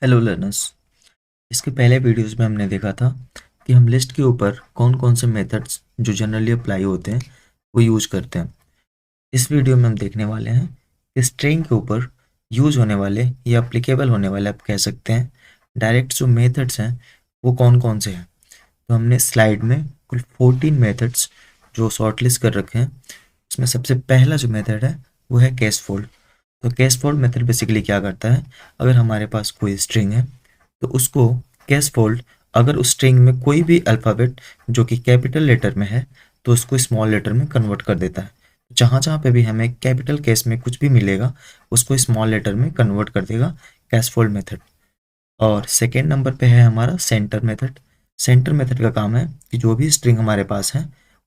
Hello learners. इसके पहले videos में हमने देखा था कि हम लिस्ट के ऊपर कौन कौन से मेथड्स जो जनरली अप्लाई होते हैं वो यूज करते हैं। इस वीडियो में हम देखने वाले हैं कि स्ट्रिंग के ऊपर यूज होने वाले या अप्लीकेबल होने वाले आप कह सकते हैं डायरेक्ट जो मेथड्स हैं वो कौन कौन से हैं। तो हमने स्लाइड में कुल 14 मेथड्स जो शॉर्टलिस्ट कर रखे हैं। उसमें सबसे पहला जो मेथड है वो है केस फोल्ड। तो केस फोल्ड मेथड बेसिकली क्या करता है, अगर हमारे पास कोई स्ट्रिंग है तो उसको केस फोल्ड, अगर उस स्ट्रिंग में कोई भी अल्फ़ाबेट जो कि कैपिटल लेटर में है तो उसको स्मॉल लेटर में कन्वर्ट कर देता है। जहाँ जहाँ पे भी हमें कैपिटल केस में कुछ भी मिलेगा उसको स्मॉल लेटर में कन्वर्ट कर देगा केस फोल्ड मेथड। और सेकेंड नंबर पे है हमारा सेंटर मेथड। सेंटर मेथड का काम है कि जो भी स्ट्रिंग हमारे पास है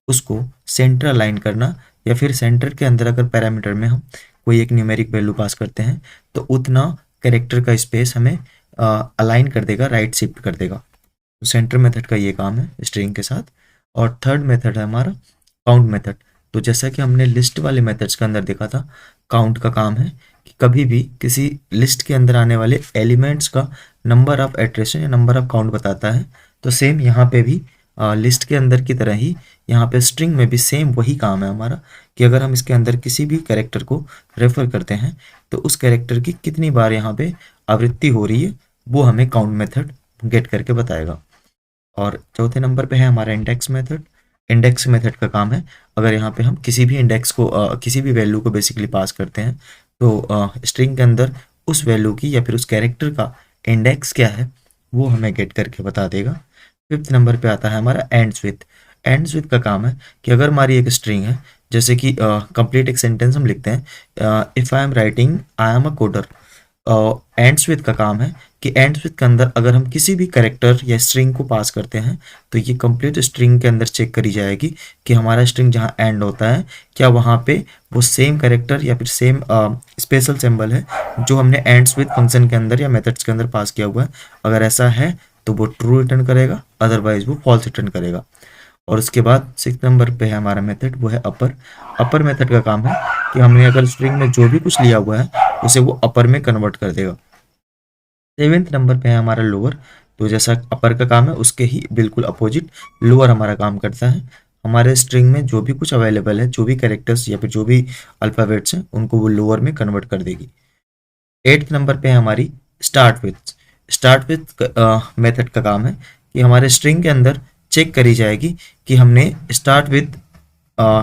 उसको सेंटर अलाइन करना, या फिर सेंटर के अंदर अगर पैरामीटर में हम कोई एक न्यूमेरिक वैल्यू पास करते हैं तो उतना कैरेक्टर का स्पेस हमें अलाइन कर देगा, राइट शिफ्ट कर देगा। तो सेंटर मेथड का ये काम है स्ट्रिंग के साथ। और थर्ड मेथड है हमारा काउंट मेथड। तो जैसा कि हमने लिस्ट वाले मेथड्स के अंदर देखा था, काउंट का काम है कि कभी भी किसी लिस्ट के अंदर आने वाले एलिमेंट्स का नंबर ऑफ एट्रेशन या नंबर ऑफ काउंट बताता है। तो सेम यहाँ पे भी लिस्ट के अंदर की तरह ही यहाँ पे स्ट्रिंग में भी सेम वही काम है हमारा कि अगर हम इसके अंदर किसी भी कैरेक्टर को रेफर करते हैं तो उस कैरेक्टर की कितनी बार यहाँ पे आवृत्ति हो रही है वो हमें काउंट मेथड गेट करके बताएगा। और चौथे नंबर पे है हमारा इंडेक्स मेथड। इंडेक्स मेथड का काम है, अगर यहाँ पे हम किसी भी इंडेक्स को किसी भी वैल्यू को बेसिकली पास करते हैं तो स्ट्रिंग के अंदर उस वैल्यू की या फिर उस कैरेक्टर का इंडेक्स क्या है वो हमें गेट करके बता देगा। फिफ्थ नंबर पे आता है हमारा एंड्स विथ। एंड्स विथ का काम है कि अगर हमारी एक स्ट्रिंग है, जैसे कि कंप्लीट एक सेंटेंस हम लिखते हैं, if I am writing I am a coder. Ends with का काम है कि एंड्स विथ के अंदर अगर हम किसी भी कैरेक्टर या स्ट्रिंग को पास करते हैं तो ये कंप्लीट स्ट्रिंग के अंदर चेक करी जाएगी कि हमारा स्ट्रिंग जहाँ एंड होता है क्या वहाँ पे वो सेम कैरेक्टर या फिर सेम स्पेशल सिंबल है जो हमने एंड्स विथ फंक्शन के अंदर या मेथड्स के अंदर पास किया हुआ है। अगर ऐसा है तो वो ट्रू रिटर्न करेगा, अदरवाइज वो फॉल्स रिटर्न करेगा। और उसके बाद सिक्स नंबर पे है हमारा मेथड, वो है अपर। अपर मेथड का काम है कि हमने अगर स्ट्रिंग में जो भी कुछ लिया हुआ है उसे वो अपर में कन्वर्ट कर देगा। सेवेंथ नंबर पे है हमारा लोअर। तो जैसा अपर का काम है उसके ही बिल्कुल अपोजिट लोअर हमारा काम करता है। हमारे स्ट्रिंग में जो भी कुछ अवेलेबल है, जो भी कैरेक्टर्स या फिर जो भी अल्फ़ाबेट्स हैं उनको वो लोअर में कन्वर्ट कर देगी। एट्थ नंबर पे है हमारी start with. Start with method का काम है कि हमारे स्ट्रिंग के अंदर चेक करी जाएगी कि हमने स्टार्ट विथ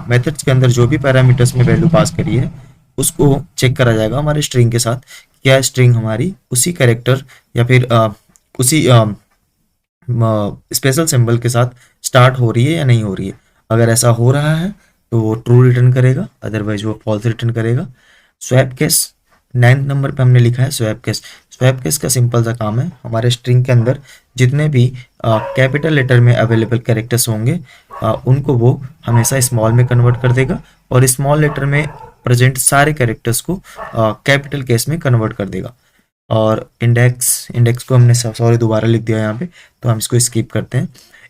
मेथड्स के अंदर जो भी पैरामीटर्स में वैल्यू पास करी है उसको चेक करा जाएगा हमारे स्ट्रिंग के साथ, क्या स्ट्रिंग हमारी उसी कैरेक्टर या फिर उसी स्पेशल सिंबल के साथ स्टार्ट हो रही है या नहीं हो रही है। अगर ऐसा हो रहा है तो वो ट्रू रिटर्न करेगा, अदरवाइज वो फॉल्स रिटर्न करेगा। स्वैप केस नाइन्थ नंबर पे हमने लिखा है स्वैप केस। स्वैप केस का सिंपल सा काम है, हमारे स्ट्रिंग के अंदर जितने भी कैपिटल लेटर में अवेलेबल कैरेक्टर्स होंगे उनको वो हमेशा स्मॉल में कन्वर्ट कर देगा और स्मॉल लेटर में प्रेजेंट सारे कैरेक्टर्स को कैपिटल केस में कन्वर्ट कर देगा। और इंडेक्स इंडेक्स को हमने सॉरी दोबारा लिख दिया यहाँ पे, तो हम इसको स्किप करते हैं।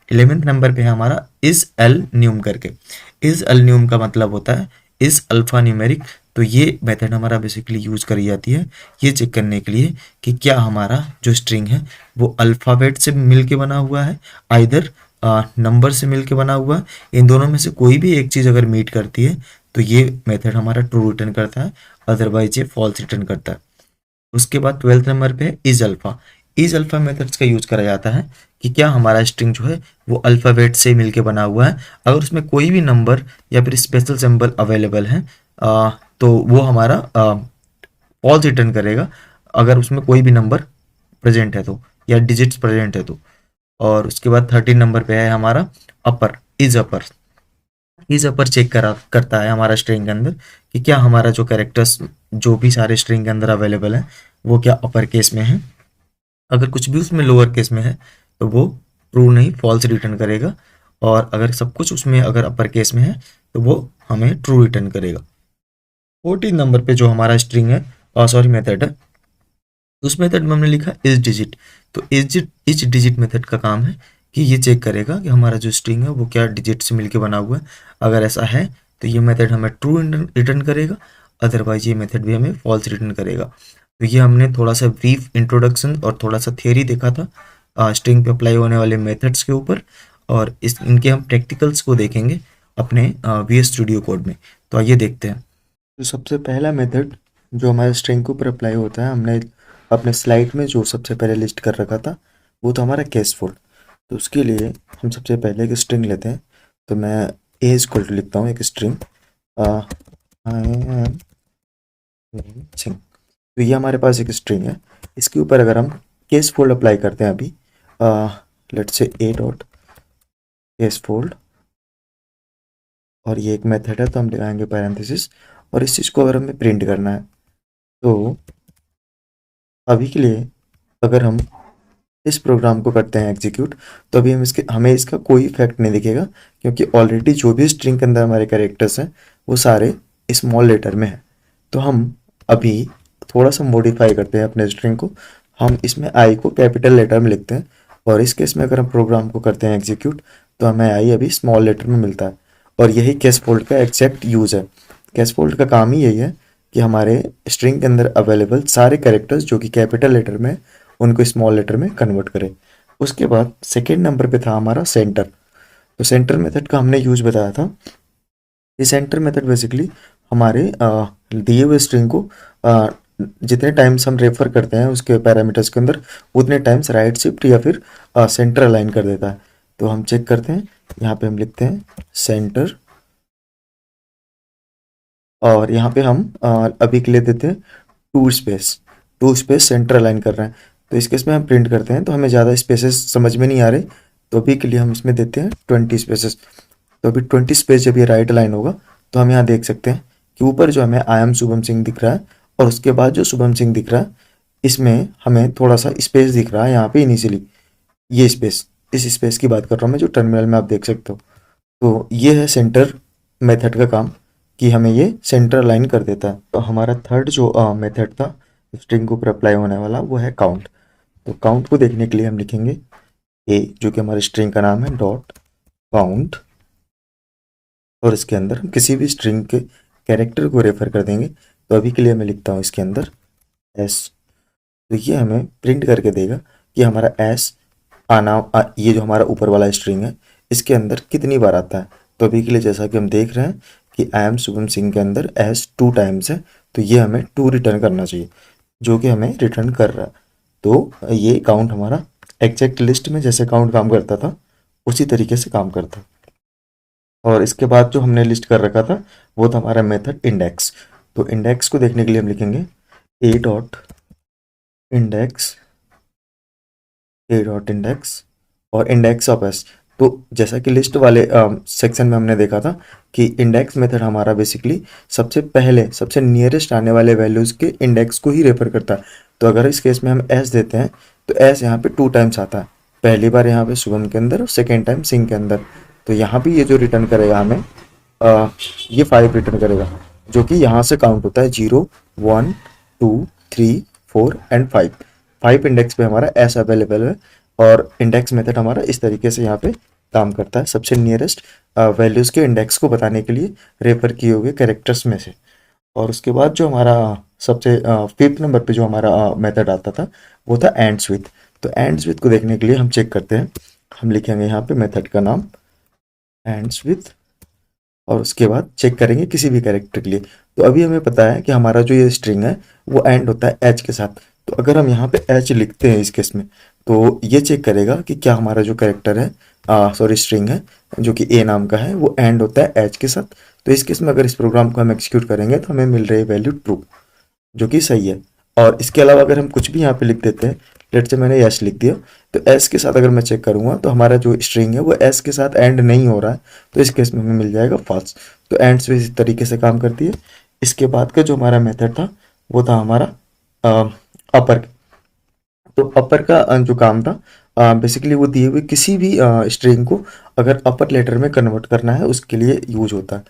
11वें नंबर पे है हमारा इज एल न्यूम करके। इज एल न्यूम का मतलब होता है इज अल्फा न्यूमेरिक। तो ये मेथड हमारा बेसिकली यूज करी जाती है ये चेक करने के लिए कि क्या हमारा जो स्ट्रिंग है वो अल्फ़ाबेट से मिल के बना हुआ है, आइदर नंबर से मिल के बना हुआ है। इन दोनों में से कोई भी एक चीज़ अगर मीट करती है तो ये मेथड हमारा ट्रू रिटर्न करता है, अदरवाइज ये फॉल्स रिटर्न करता है। उसके बाद 12th नंबर पे is alpha. Is alpha methods का यूज करा जाता है कि क्या हमारा स्ट्रिंग जो है वो अल्फ़ाबेट से मिलके बना हुआ है, अगर उसमें कोई भी नंबर या फिर स्पेशल सिंबल अवेलेबल है तो वो हमारा फॉल्स रिटर्न करेगा अगर उसमें कोई भी नंबर प्रेजेंट है तो, या डिजिट्स प्रेजेंट है तो। और उसके बाद 13 नंबर पे है हमारा upper. Is upper. Is upper check करता है हमारा स्ट्रिंग के अंदर कि क्या हमारा जो कैरेक्टर्स जो भी सारे स्ट्रिंग के अंदर अवेलेबल है वो क्या अपर केस में है। अगर कुछ भी उसमें लोअर केस में है तो वो ट्रू नहीं फॉल्स रिटर्न करेगा, और अगर सब कुछ उसमें अगर अपर केस में है तो वो हमें ट्रू रिटर्न करेगा। 14 नंबर पे जो हमारा स्ट्रिंग है सॉरी मेथड है, उस मेथड में हमने लिखा इज डिजिट। तो इज डिजिट मेथड का काम है कि ये चेक करेगा कि हमारा जो स्ट्रिंग है वो क्या डिजिट से मिलके बना हुआ है। अगर ऐसा है तो ये मेथड हमें ट्रू रिटर्न करेगा, अदरवाइज ये मेथड भी हमें फॉल्स रिटर्न करेगा। तो ये हमने थोड़ा सा ब्रीफ इंट्रोडक्शन और थोड़ा सा थियरी देखा था स्ट्रिंग पे अप्लाई होने वाले मेथड्स के ऊपर, और इनके हम प्रैक्टिकल्स को देखेंगे अपने वी स्टूडियो कोड में। तो आइए देखते हैं। तो सबसे पहला मेथड जो हमारे स्ट्रिंग के ऊपर अप्लाई होता है, हमने अपने स्लाइड में जो सबसे पहले लिस्ट कर रखा था वो था हमारा केस फोल्ड। तो उसके लिए हम सबसे पहले एक स्ट्रिंग लेते हैं। तो मैं ए इक्वल टू लिखता हूँ एक स्ट्रिंग आई एम सिंग। तो ये हमारे पास एक स्ट्रिंग है। इसके ऊपर अगर हम केस फोल्ड अप्लाई करते हैं अभी, let's say A dot case fold, और ये एक मेथड है तो हम लगाएंगे पैरेंथेसिस, और इस चीज़ को अगर हमें प्रिंट करना है तो अभी के लिए अगर हम इस प्रोग्राम को करते हैं एग्जीक्यूट, तो अभी हमें इसका कोई इफेक्ट नहीं दिखेगा, क्योंकि ऑलरेडी जो भी स्ट्रिंग के अंदर हमारे कैरेक्टर्स हैं वो सारे स्मॉल लेटर में हैं। तो हम अभी थोड़ा सा मॉडिफाई करते हैं अपने स्ट्रिंग को। हम इसमें आई को कैपिटल लेटर में लिखते हैं, और इस केस में अगर हम प्रोग्राम को करते हैं एग्जीक्यूट तो हमें आई अभी स्मॉल लेटर में मिलता है। और यही केस फोल्ड का एग्जैक्ट यूज़ है। केस फोल्ड का काम ही यही है कि हमारे स्ट्रिंग के अंदर अवेलेबल सारे कैरेक्टर्स जो कि कैपिटल लेटर में, उनको स्मॉल लेटर में कन्वर्ट करें। उसके बाद सेकेंड नंबर पे था हमारा सेंटर। तो सेंटर मेथड का हमने यूज बताया था। ये सेंटर मेथड बेसिकली हमारे दिए हुए स्ट्रिंग को जितने टाइम्स हम रेफर करते हैं उसके पैरामीटर्स के अंदर, उतने टाइम्स राइट शिफ्ट या फिर सेंटर अलाइन कर देता है। तो हम चेक करते हैं, यहाँ पे हम लिखते हैं सेंटर, और यहाँ पे हम अभी के लिए देते हैं टू स्पेस सेंटर अलाइन कर रहे हैं। तो इस केस में हम प्रिंट करते हैं तो हमें ज़्यादा स्पेसेस समझ में नहीं आ रहे, तो अभी के लिए हम इसमें देते हैं 20 स्पेसेस। तो अभी 20 स्पेस जब ये राइट अलाइन होगा तो हम यहाँ देख सकते हैं कि ऊपर जो हमें आई एम शुभम सिंह दिख रहा है, और उसके बाद जो शुभम सिंह दिख रहा है इसमें हमें थोड़ा सा स्पेस दिख रहा है यहाँ पे इनिशियली। ये स्पेस, इस स्पेस की बात कर रहा हूँ मैं, जो टर्मिनल में आप देख सकते हो। तो ये है सेंटर मेथड का काम, कि हमें ये सेंटर लाइन कर देता है। तो हमारा थर्ड जो मेथड था स्ट्रिंग के ऊपर अप्लाई होने वाला, वो है काउंट। तो काउंट को देखने के लिए हम लिखेंगे ए, जो कि हमारे स्ट्रिंग का नाम है, डॉट काउंट, और इसके अंदर हम किसी भी स्ट्रिंग के कैरेक्टर को रेफर कर देंगे। तो अभी के लिए मैं लिखता हूँ इसके अंदर एस। तो ये हमें प्रिंट करके देगा कि हमारा एस ये जो हमारा ऊपर वाला स्ट्रिंग है इसके अंदर कितनी बार आता है। तो अभी के लिए जैसा कि हम देख रहे हैं कि आई एम शुभम सिंह के अंदर एस 2 टाइम्स है, तो ये हमें 2 रिटर्न करना चाहिए, जो कि हमें रिटर्न कर रहा है। तो ये काउंट हमारा एग्जैक्ट लिस्ट में जैसे काउंट काम करता था उसी तरीके से काम करता है। और इसके बाद जो हमने लिस्ट कर रखा था वो था हमारा मेथड इंडेक्स। तो इंडेक्स को देखने के लिए हम लिखेंगे ए डॉट इंडेक्स, और इंडेक्स ऑफ एस। तो जैसा कि लिस्ट वाले सेक्शन में हमने देखा था कि इंडेक्स मेथड हमारा बेसिकली सबसे पहले सबसे नियरेस्ट आने वाले वैल्यूज़ के इंडेक्स को ही रेफर करता है। तो अगर इस केस में हम एस देते हैं तो एस यहाँ पे 2 टाइम्स आता है, पहली बार यहाँ पे शुभम के अंदर और सेकेंड टाइम सिंह के अंदर। तो यहाँ भी ये जो रिटर्न करेगा हमें ये 5 रिटर्न करेगा, जो कि यहाँ से काउंट होता है 0 1 2 3 4 एंड 5 इंडेक्स पे हमारा एस अवेलेबल है। और इंडेक्स मेथड हमारा इस तरीके से यहाँ पे काम करता है, सबसे नियरेस्ट वैल्यूज़ के इंडेक्स को बताने के लिए रेफर किए हुए कैरेक्टर्स में से। और उसके बाद जो हमारा सबसे 5th नंबर पे जो हमारा मेथड आता था वो था एंड्स विथ। तो एंड्स विथ को देखने के लिए हम चेक करते हैं, हम लिखेंगे यहाँ पे मेथड का नाम एंड्स विथ, और उसके बाद चेक करेंगे किसी भी कैरेक्टर के लिए। तो अभी हमें पता है कि हमारा जो ये स्ट्रिंग है वो एंड होता है एच के साथ। तो अगर हम यहाँ पे एच लिखते हैं इस केस में, तो ये चेक करेगा कि क्या हमारा जो कैरेक्टर है स्ट्रिंग है जो कि ए नाम का है वो एंड होता है एच के साथ। तो इस केस में अगर इस प्रोग्राम को हम एग्जीक्यूट करेंगे तो हमें मिल रही वैल्यू ट्रू, जो कि सही है। और इसके अलावा अगर हम कुछ भी यहाँ पे लिख देते हैं, लेट से मैंने एस लिख दिया, तो एस के साथ अगर मैं चेक करूँगा तो हमारा जो स्ट्रिंग है वो एस के साथ एंड नहीं हो रहा है, तो इस केस में हमें मिल जाएगा फॉल्स। तो एंड्स भी इस तरीके से काम करती है। इसके बाद का जो हमारा मेथड था वो था हमारा अपर। तो अपर का जो काम था बेसिकली वो दिए हुए किसी भी स्ट्रिंग को अगर अपर लेटर में कन्वर्ट करना है उसके लिए यूज होता है।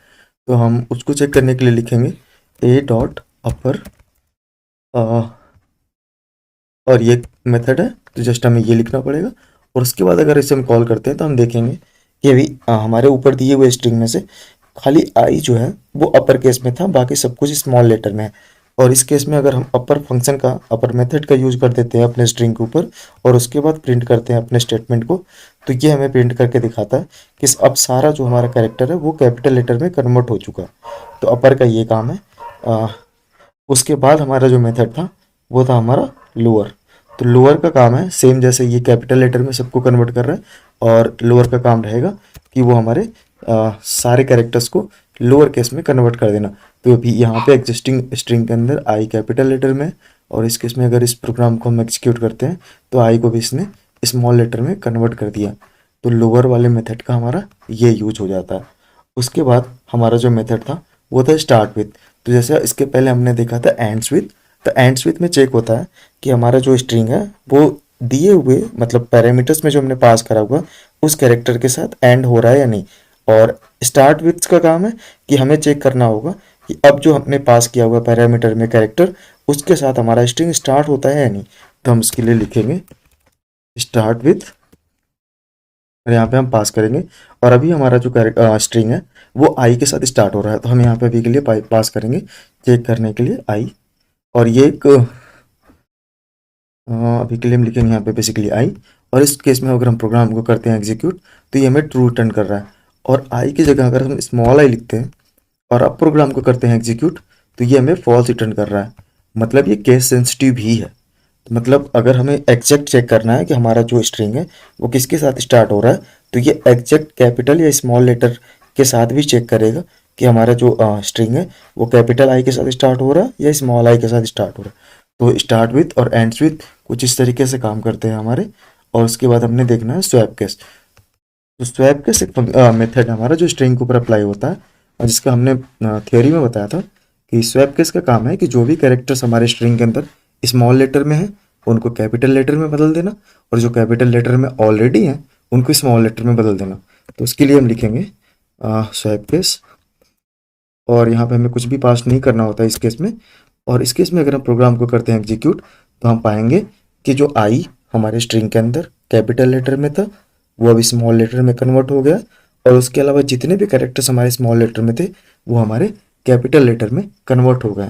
तो हम उसको चेक करने के लिए लिखेंगे ए डॉट अपर, और ये मेथड है तो जस्ट हमें ये लिखना पड़ेगा। और उसके बाद अगर इसे हम कॉल करते हैं तो हम देखेंगे कि अभी हमारे ऊपर दिए हुए स्ट्रिंग में से खाली आई जो है वो अपर केस में था, बाकी सब कुछ स्मॉल लेटर में है। और इस केस में अगर हम अपर फंक्शन का, अपर मेथड का यूज कर देते हैं अपने स्ट्रिंग के ऊपर और उसके बाद प्रिंट करते हैं अपने स्टेटमेंट को, तो ये हमें प्रिंट करके दिखाता है कि अब सारा जो हमारा कैरेक्टर है वो कैपिटल लेटर में कन्वर्ट हो चुका है। तो अपर का ये काम है। उसके बाद हमारा जो मेथड था वो था हमारा लोअर। तो लोअर का काम है सेम, जैसे ये कैपिटल लेटर में सबको कन्वर्ट कर रहा है, और लोअर का काम रहेगा कि वो हमारे सारे कैरेक्टर्स को लोअर केस में कन्वर्ट कर देना। तो अभी यहाँ पे एग्जिस्टिंग स्ट्रिंग के अंदर आई कैपिटल लेटर में, और इस केस में अगर इस प्रोग्राम को हम एग्जीक्यूट करते हैं तो आई को भी इसने स्मॉल लेटर में कन्वर्ट कर दिया। तो लोअर वाले मेथड का हमारा ये यूज हो जाता है। उसके बाद हमारा जो मेथड था वो था स्टार्ट विथ। तो जैसे इसके पहले हमने देखा था एंड्स विथ, तो एंड्स विथ में चेक होता है कि हमारा जो स्ट्रिंग है वो दिए हुए मतलब पैरामीटर्स में जो हमने पास करा हुआ उस कैरेक्टर के साथ एंड हो रहा है या नहीं। और स्टार्ट विथ का काम है कि हमें चेक करना होगा कि अब जो हमने पास किया हुआ पैरामीटर में कैरेक्टर उसके साथ हमारा स्ट्रिंग स्टार्ट होता है या नहीं। तो हम इसके लिए लिखेंगे स्टार्ट विथ, और यहाँ पे हम पास करेंगे। और अभी हमारा जो स्ट्रिंग है वो आई के साथ स्टार्ट हो रहा है, तो हम यहाँ पे अभी के लिए पास करेंगे चेक करने के लिए आई। और ये एक अभी के लिए हम लिखेंगे यहाँ पे बेसिकली आई। और इस केस में अगर हम प्रोग्राम को करते हैं एग्जीक्यूट तो ये हमें ट्रू रिटर्न कर रहा है। और आई की जगह अगर हम स्मॉल आई लिखते हैं और अब प्रोग्राम को करते हैं एग्जीक्यूट तो ये हमें फॉल्स रिटर्न कर रहा है। मतलब ये केस सेंसिटिव ही है। तो मतलब अगर हमें एग्जैक्ट चेक करना है कि हमारा जो स्ट्रिंग है वो किसके साथ स्टार्ट हो रहा है, तो ये एग्जैक्ट कैपिटल या स्मॉल लेटर के साथ भी चेक करेगा कि हमारा जो स्ट्रिंग है वो कैपिटल आई के साथ स्टार्ट हो रहा है या स्मॉल आई के साथ स्टार्ट हो रहा है। तो स्टार्ट विथ और एंड्स विथ कुछ इस तरीके से काम करते हैं हमारे। और उसके बाद हमने देखना है स्वैप केस। तो स्वैप केस एक मेथड हमारा जो स्ट्रिंग के ऊपर अप्लाई होता है, और जिसका हमने थियोरी में बताया था कि स्वैप केस का काम है कि जो भी कैरेक्टर्स हमारे स्ट्रिंग के अंदर स्मॉल लेटर में है उनको कैपिटल लेटर में बदल देना, और जो कैपिटल लेटर में ऑलरेडी हैं उनको स्मॉल लेटर में बदल देना। तो उसके लिए हम लिखेंगे स्वैप केस, और यहाँ पे हमें कुछ भी पास नहीं करना होता है इस केस में। और इस केस में अगर हम प्रोग्राम को करते हैं एग्जीक्यूट तो हम पाएंगे कि जो आई हमारे स्ट्रिंग के अंदर कैपिटल लेटर में था वो अभी स्मॉल लेटर में कन्वर्ट हो गया, और उसके अलावा जितने भी कैरेक्टर्स हमारे स्मॉल लेटर में थे वो हमारे कैपिटल लेटर में कन्वर्ट हो गए।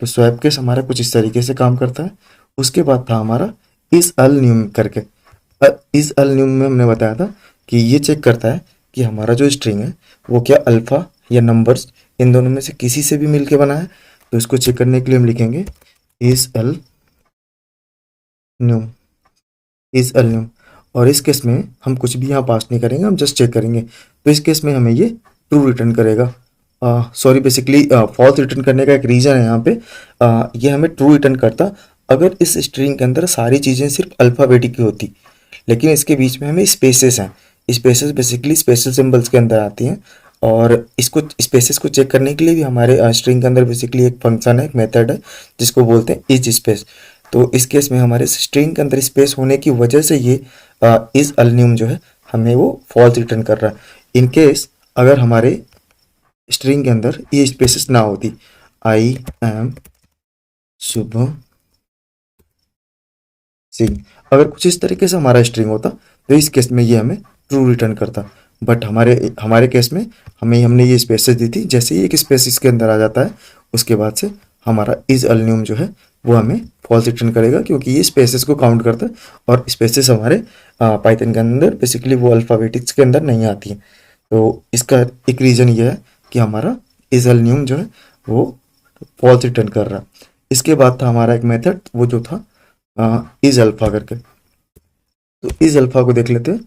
तो स्वैप केस हमारा कुछ इस तरीके से काम करता है। उसके बाद था हमारा इज अल न्यूम करके। इज अल न्यूम में हमने बताया था कि ये चेक करता है कि हमारा जो स्ट्रिंग है वो क्या अल्फ़ा या नंबर्स इन दोनों में से किसी से भी मिलके बना है। तो इसको चेक करने के लिए हम लिखेंगे इज अल न्यूम, इज अल न्यूम। और इस केस में हम कुछ भी यहाँ पास नहीं करेंगे, हम जस्ट चेक करेंगे। तो इस केस में हमें ये ट्रू रिटर्न करेगा। सॉरी बेसिकली फॉल्स रिटर्न करने का एक रीज़न है यहाँ पे। ये हमें ट्रू रिटर्न करता अगर इस स्ट्रिंग के अंदर सारी चीज़ें सिर्फ अल्फ़ाबेटिक की होती, लेकिन इसके बीच में हमें स्पेसेस हैं। स्पेसेस बेसिकली स्पेशल सिंबल्स के अंदर आती हैं, और इसको स्पेसेस को चेक करने के लिए भी हमारे स्ट्रिंग के अंदर बेसिकली एक फंक्शन है, एक मेथड है जिसको बोलते हैं इज स्पेस। तो इस केस में हमारे स्ट्रिंग के अंदर स्पेस होने की वजह से ये इज अलन्यूम जो है हमें वो फॉल्स रिटर्न कर रहा है। इन केस अगर हमारे स्ट्रिंग के अंदर ये स्पेसेस ना होती, आई एम शुभम सिंह, अगर कुछ इस तरीके से हमारा स्ट्रिंग होता तो इस केस में ये हमें ट्रू रिटर्न करता। बट हमारे केस में हमने ये स्पेसेस दी थी, जैसे ही एक स्पेस इसके अंदर आ जाता है उसके बाद से हमारा इज अलन्यूम जो है वो हमें फॉल्स रिटर्न करेगा, क्योंकि ये स्पेसेस को काउंट करता है और स्पेसेस हमारे पाइथन के अंदर बेसिकली वो अल्फ़ाबेटिक्स के अंदर नहीं आती हैं। तो इसका एक रीज़न ये है कि हमारा इज अलन्यूम जो है वो फॉल्स रिटर्न कर रहा है। इसके बाद था हमारा एक मेथड वो जो था इज अल्फ़ा करके। तो इज अल्फ़ा को देख लेते हैं।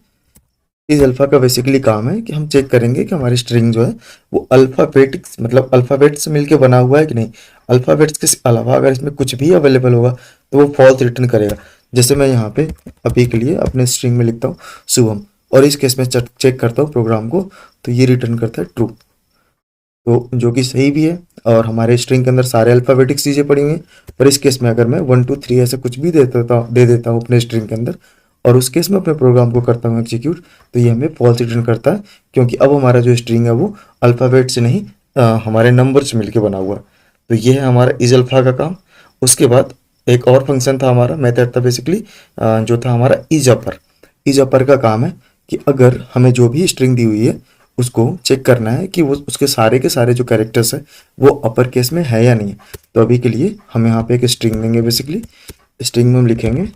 इज अल्फ़ा का बेसिकली काम है कि हम चेक करेंगे कि हमारी स्ट्रिंग जो है वो अल्फ़ाबेटिक्स मतलब अल्फ़ाबेट्स से मिलके बना हुआ है कि नहीं। अल्फ़ाबेट्स के अलावा अगर इसमें कुछ भी अवेलेबल होगा तो वो फॉल्स रिटर्न करेगा। जैसे मैं यहाँ पे अभी के लिए अपने स्ट्रिंग में लिखता हूँ शुभम, और इस केस में चेक करता हूँ प्रोग्राम को तो ये रिटर्न करता है ट्रू, तो जो कि सही भी है। और हमारे स्ट्रिंग के अंदर सारे अल्फ़ाबेटिक्स चीज़ें पड़ी हुई हैं। पर इस केस में अगर मैं 1 2 3 ऐसा कुछ भी दे देता हूँ अपने स्ट्रिंग के अंदर और उस केस में अपने प्रोग्राम को करता हूँ एग्जीक्यूट, तो ये हमें फॉल्स रिटर्न करता है, क्योंकि अब हमारा जो स्ट्रिंग है वो अल्फ़ाबेट से नहीं हमारे नंबर से मिलके बना हुआ है। तो ये है हमारा इज अल्फ़ा का काम। उसके बाद एक और फंक्शन था हमारा, मेथड था बेसिकली जो था हमारा इज अपर। इज अपर का काम है कि अगर हमें जो भी स्ट्रिंग दी हुई है उसको चेक करना है कि वो उसके सारे के सारे जो कैरेक्टर्स है वो अपर केस में है या नहीं है। तो अभी के लिए हम यहाँ पे एक स्ट्रिंग देंगे। बेसिकली स्ट्रिंग में हम लिखेंगे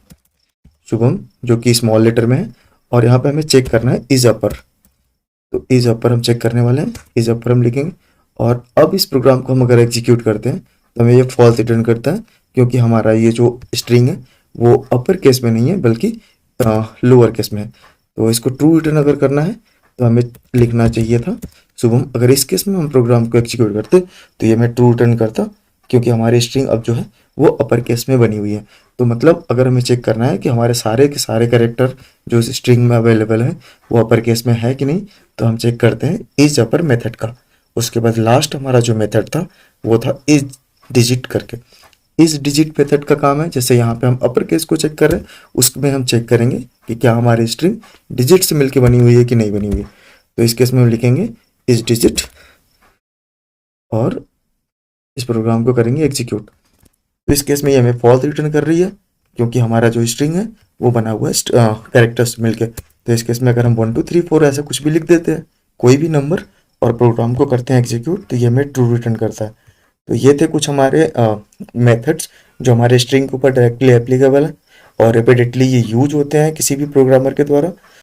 शुभम जो कि स्मॉल लेटर में है, और यहाँ पे हमें चेक करना है इज अपर। तो इज अपर हम चेक करने वाले हैं, इज अपर हम लिखेंगे। और अब इस प्रोग्राम को हम अगर एग्जीक्यूट करते हैं तो हमें ये फॉल्स रिटर्न करता है, क्योंकि हमारा ये जो स्ट्रिंग है वो अपर केस में नहीं है बल्कि लोअर केस में है। तो इसको ट्रू रिटर्न अगर करना है तो हमें लिखना चाहिए था शुभम। अगर इस केस में हम प्रोग्राम को एग्जीक्यूट करते तो ये मैं ट्रू रिटर्न करता, क्योंकि हमारी स्ट्रिंग अब जो है वो अपर केस में बनी हुई है। तो मतलब अगर हमें चेक करना है कि हमारे सारे के सारे कैरेक्टर जो इस स्ट्रिंग में अवेलेबल है वो अपर केस में है कि नहीं, तो हम चेक करते हैं इज अपर मेथड का। उसके बाद लास्ट हमारा जो मेथड था वो था इज डिजिट करके। इस डिजिट मेथड का काम है, जैसे यहाँ पे हम अपर केस को चेक कर रहे हैं उसमें हम चेक करेंगे कि क्या हमारी स्ट्रिंग डिजिट से मिलके बनी हुई है कि नहीं बनी हुई है। तो इस केस में हम लिखेंगे इज डिजिट और इस प्रोग्राम को करेंगे एग्जीक्यूट। तो इस केस में ये हमें फॉल्स रिटर्न कर रही है, क्योंकि हमारा जो स्ट्रिंग है वो बना हुआ है कैरेक्टर्स मिलके। तो इस केस में अगर हम 1 2 3 4 ऐसा कुछ भी लिख देते हैं कोई भी नंबर और प्रोग्राम को करते हैं एग्जीक्यूट, तो ये हमें ट्रू रिटर्न करता है। तो ये थे कुछ हमारे मेथड्स जो हमारे स्ट्रिंग के ऊपर डायरेक्टली एप्लीकेबल है और रिपीटेडली ये यूज होते हैं किसी भी प्रोग्रामर के द्वारा।